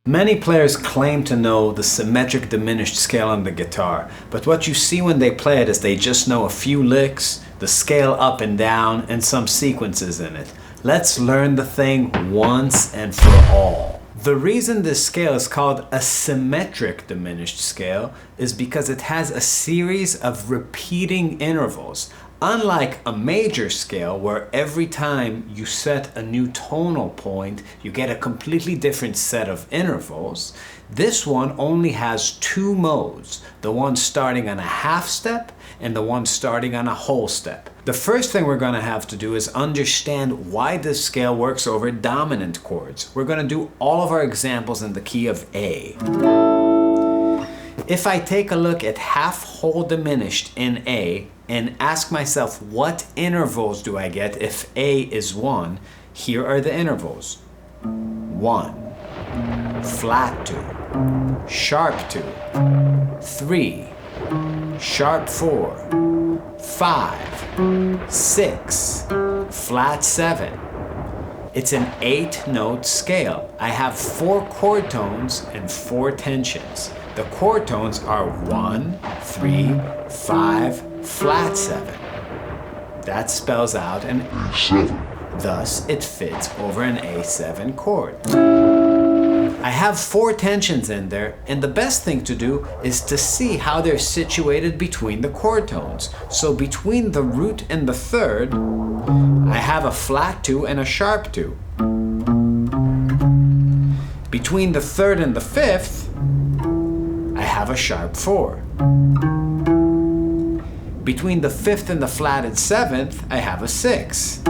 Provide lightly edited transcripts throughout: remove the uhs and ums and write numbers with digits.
Many players claim to know the symmetric diminished scale on the guitar, but what you see when they play it is they just know a few licks, the scale up and down, and some sequences in it. Let's learn the thing once and for all. The reason this scale is called a symmetric diminished scale is because it has a series of repeating intervals. Unlike a major scale where every time you set a new tonal point, you get a completely different set of intervals, this one only has two modes, the one starting on a half step and the one starting on a whole step. The first thing we're going to have to do is understand why this scale works over dominant chords. We're going to do all of our examples in the key of A. If I take a look at half whole diminished in A and ask myself what intervals do I get if A is 1, here are the intervals. 1, flat 2, sharp 2, 3, sharp 4, 5, 6, flat 7. It's an 8-note scale. I have 4 chord tones and 4 tensions. The chord tones are 1, 3, 5, flat 7. That spells out an A7. Thus, it fits over an A7 chord. I have 4 tensions in there, and the best thing to do is to see how they're situated between the chord tones. So between the root and the third, I have a flat 2 and a sharp 2. Between the third and the fifth, I have a sharp 4. Between the fifth and the flatted 7th, I have a 6.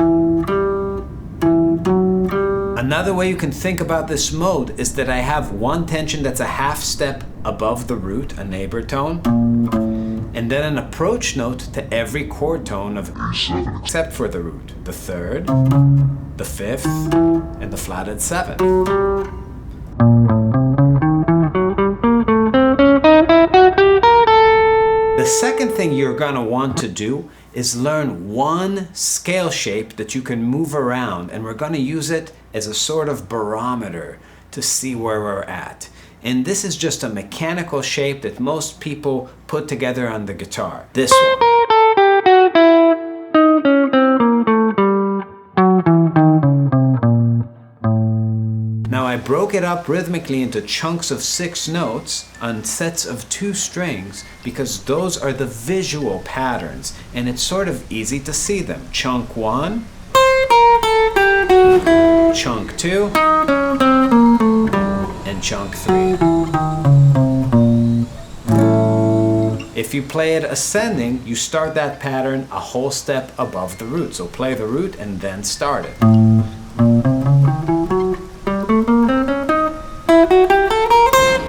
Another way you can think about this mode is that I have one tension that's a half step above the root, a neighbor tone, and then an approach note to every chord tone of A7 except for the root, the third, the fifth, and the flatted 7th. The second thing you're going to want to do is learn one scale shape that you can move around, and we're going to use it as a sort of barometer to see where we're at. And this is just a mechanical shape that most people put together on the guitar. This one. Now I broke it up rhythmically into chunks of 6 notes on sets of 2 strings because those are the visual patterns and it's sort of easy to see them. Chunk 1, chunk 2, and chunk 3. If you play it ascending, you start that pattern a whole step above the root. So play the root and then start it.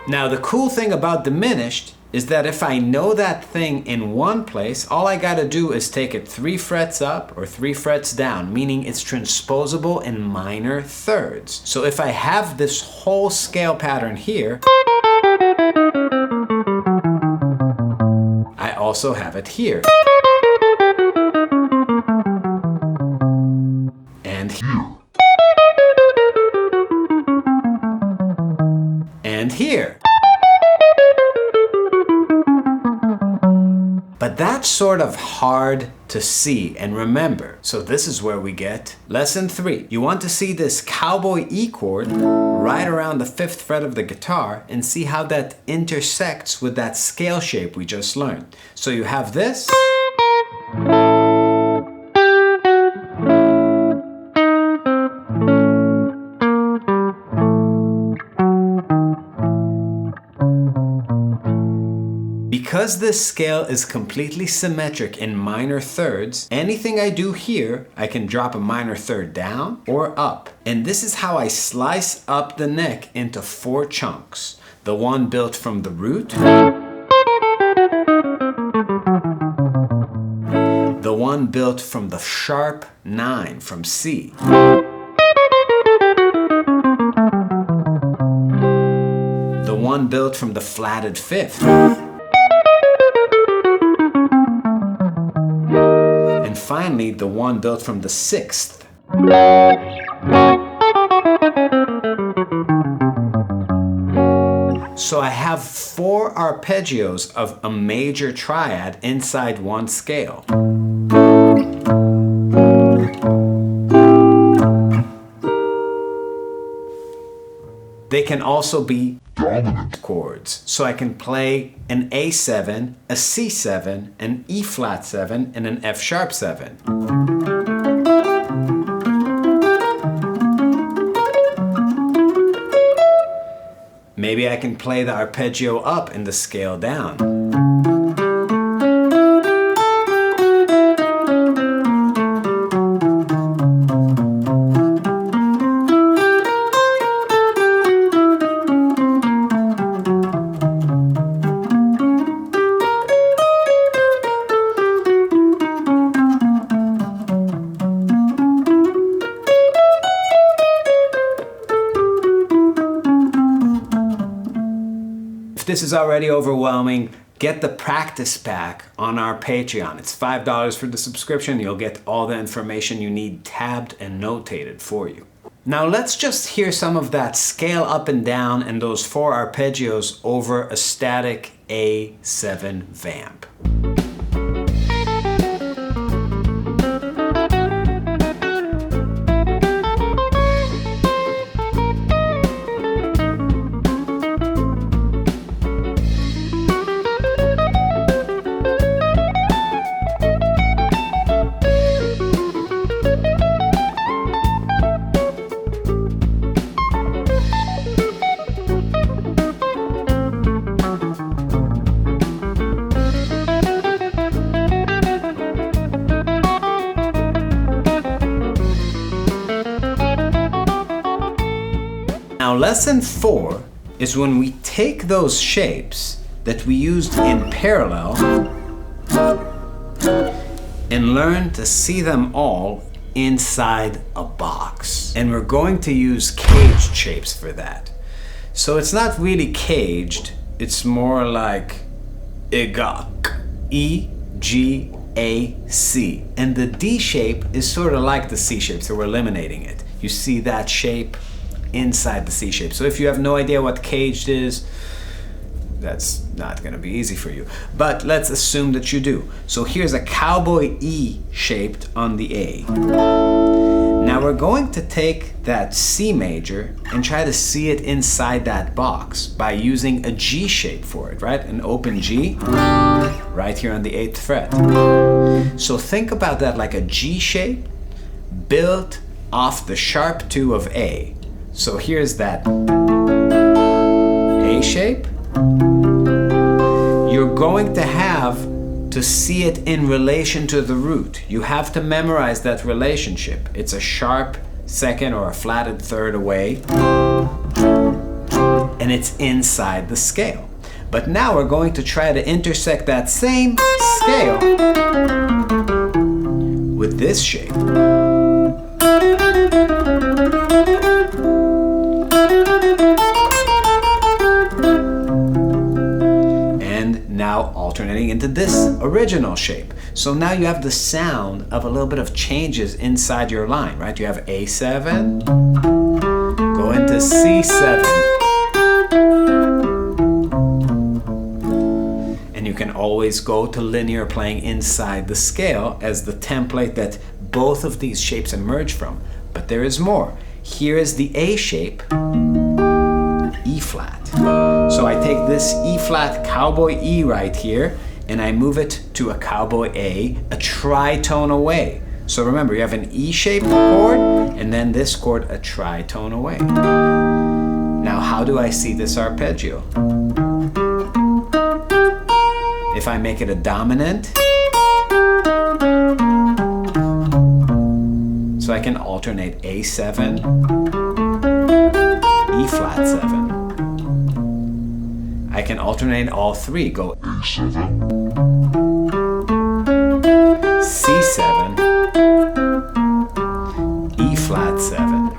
Now the cool thing about diminished is that if I know that thing in one place, all I gotta do is take it 3 frets up or 3 frets down, meaning it's transposable in minor thirds. So if I have this whole scale pattern here, I also have it here. And here. And here. But that's sort of hard to see and remember. So this is where we get lesson 3. You want to see this cowboy E chord right around the 5th fret of the guitar and see how that intersects with that scale shape we just learned. So you have this. Because this scale is completely symmetric in minor thirds, anything I do here, I can drop a minor third down or up. And this is how I slice up the neck into 4 chunks. The one built from the root, the one built from the sharp 9 from C, the one built from the flatted 5th, and finally the one built from the 6th. So I have 4 arpeggios of a major triad inside one scale. They can also be dominant chords. So I can play an A7, a C7, an E flat 7, and an F sharp 7. Maybe I can play the arpeggio up and the scale down. If this is already overwhelming, get the practice pack on our Patreon. It's $5 for the subscription. You'll get all the information you need tabbed and notated for you. Now let's just hear some of that scale up and down and those 4 arpeggios over a static A7 vamp. Now lesson 4 is when we take those shapes that we used in parallel and learn to see them all inside a box. And we're going to use caged shapes for that. So it's not really caged, it's more like EGAC, E, G, A, C. And the D shape is sort of like the C shape, so we're eliminating it. You see that shape inside the C shape. So if you have no idea what caged is, that's not going to be easy for you. But let's assume that you do. So here's a cowboy E shaped on the A. Now we're going to take that C major and try to see it inside that box by using a G shape for it, right? An open G right here on the 8th fret. So think about that like a G shape built off the sharp 2 of A. So here's that A shape. You're going to have to see it in relation to the root. You have to memorize that relationship. It's a sharp 2nd or a flatted 3rd away, and it's inside the scale. But now we're going to try to intersect that same scale with this shape. Now alternating into this original shape. So now you have the sound of a little bit of changes inside your line, right? You have A7, go into C7. And you can always go to linear playing inside the scale as the template that both of these shapes emerge from. But there is more. Here is the A shape, E flat. So I take this E flat cowboy E right here and I move it to a cowboy A tritone away. So remember, you have an E shaped chord and then this chord a tritone away. Now how do I see this arpeggio? If I make it a dominant, so I can alternate A7, E flat 7. I can alternate all 3, go A7, C7, E flat 7.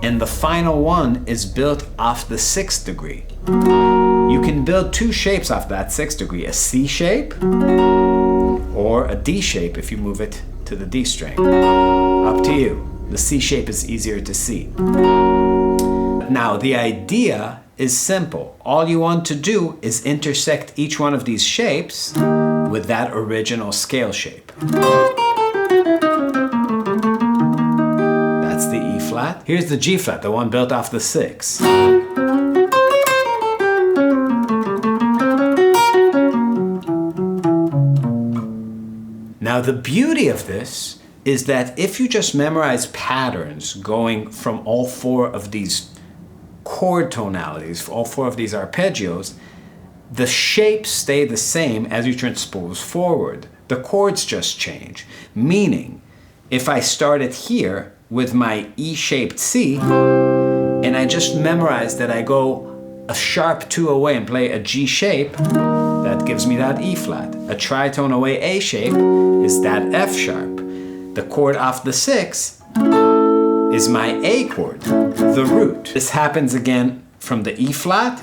And the final one is built off the 6th degree. You can build 2 shapes off that 6th degree, a C shape or a D shape if you move it to the D string. Up to you. The C shape is easier to see. Now, the idea is simple. All you want to do is intersect each one of these shapes with that original scale shape. That's the E flat. Here's the G flat, the one built off the 6. Now, the beauty of this is that if you just memorize patterns going from all 4 of these chord tonalities, all 4 of these arpeggios, the shapes stay the same as you transpose forward. The chords just change. Meaning, if I started here with my E-shaped C, and I just memorize that I go a sharp 2 away and play a G shape, that gives me that E flat. A tritone away A shape is that F sharp. The chord off the 6 is my A chord, the root. This happens again from the E flat,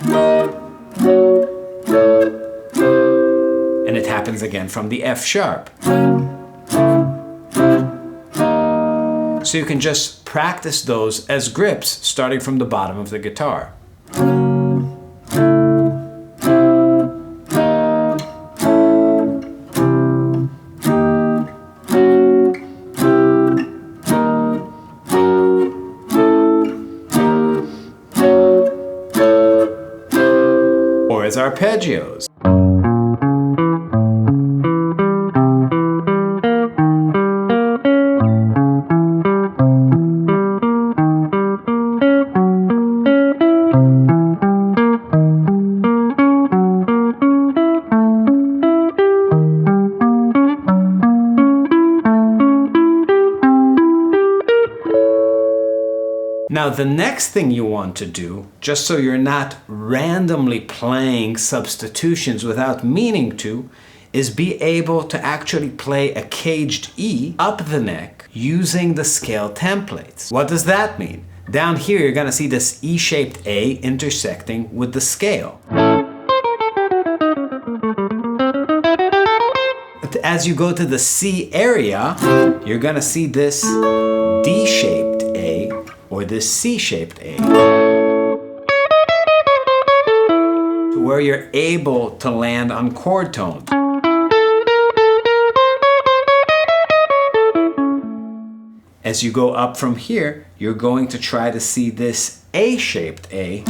and it happens again from the F sharp. So you can just practice those as grips starting from the bottom of the guitar. Or as arpeggios. Now, the next thing you want to do, just so you're not randomly playing substitutions without meaning to, is be able to actually play a caged E up the neck using the scale templates. What does that mean? Down here, you're gonna see this E-shaped A intersecting with the scale. But as you go to the C area, you're gonna see this D-shaped A or this C-shaped A, to where you're able to land on chord tones. As you go up from here, you're going to try to see this A-shaped A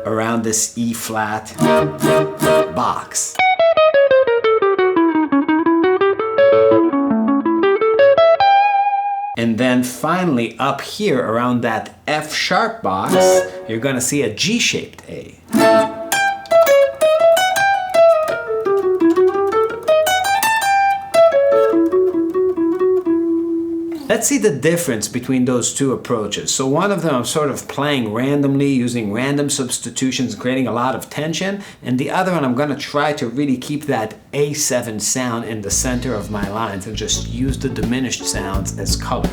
around this E-flat box. And then finally up here around that F-sharp box, you're gonna see a G-shaped A. Let's see the difference between those two approaches. So one of them I'm sort of playing randomly, using random substitutions, creating a lot of tension. And the other one I'm gonna try to really keep that A7 sound in the center of my lines and just use the diminished sounds as color.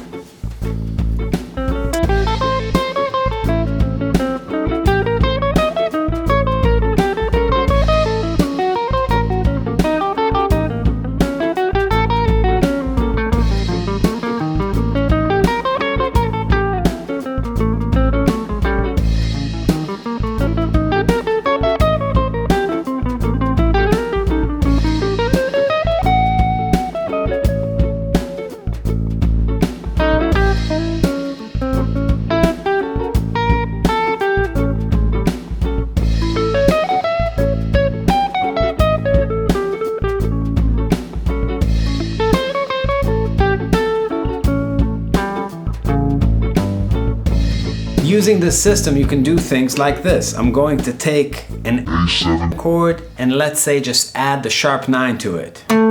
Using this system, you can do things like this. I'm going to take an A7 chord and let's say just add the sharp 9 to it. Then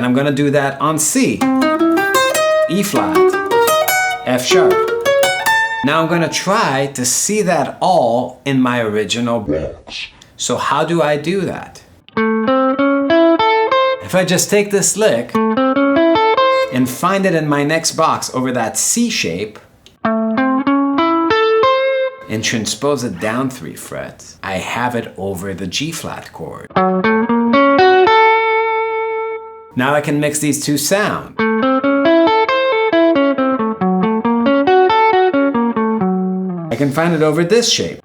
I'm gonna do that on C, E flat, F sharp. Now I'm gonna try to see that all in my original box. So how do I do that? If I just take this lick and find it in my next box over that C shape, and transpose it down 3 frets, I have it over the G flat chord. Now I can mix these two sounds. I can find it over this shape.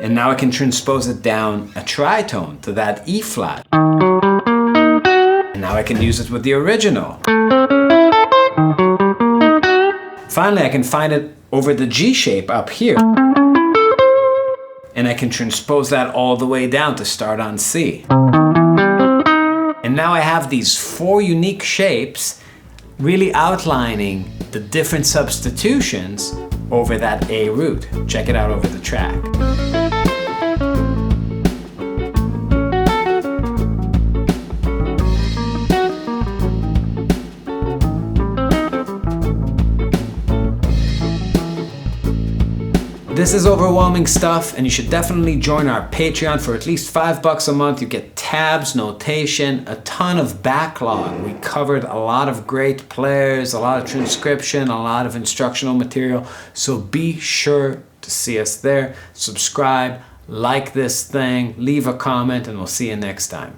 And now I can transpose it down a tritone to that E flat. And now I can use it with the original. Finally, I can find it over the G shape up here. And I can transpose that all the way down to start on C. And now I have these 4 unique shapes really outlining the different substitutions over that A root. Check it out over the track. This is overwhelming stuff, and you should definitely join our Patreon for at least $5 a month. You get tabs, notation, a ton of backlog. We covered a lot of great players, a lot of transcription, a lot of instructional material. So be sure to see us there. Subscribe, like this thing, leave a comment, and we'll see you next time.